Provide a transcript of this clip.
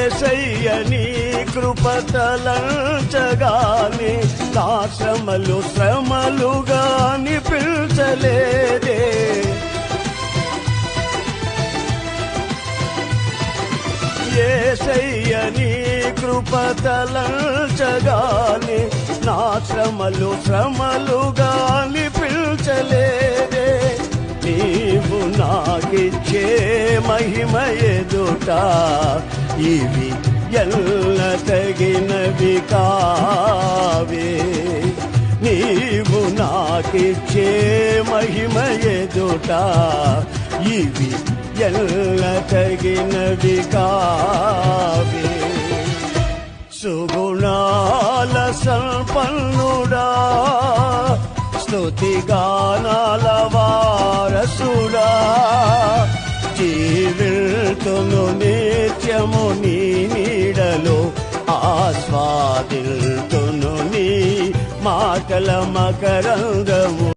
యేసయ్య నీ కృపతలంచగానే నా శ్రమలుగా అనిపించలేదే. యేసయ్య నీ కృపతలంచగానే నా శ్రమలుగా అనిపించలేదే. నీవు నాకిచ్చే మహిమ ఎదుట ఇవి ఎల్ల తగినవి కావే. నీవు నాకిచ్చే మహిమ ఎదుట ఇవి ఎల్ల తగినవి కావే. సుగుణాల సంపన్నుడా, స్తుతిగానాల వారసుడా, జీవితును నిత్యము నీ నీడలో ఆస్వాదిల్తును నీ మాటల మకరందము.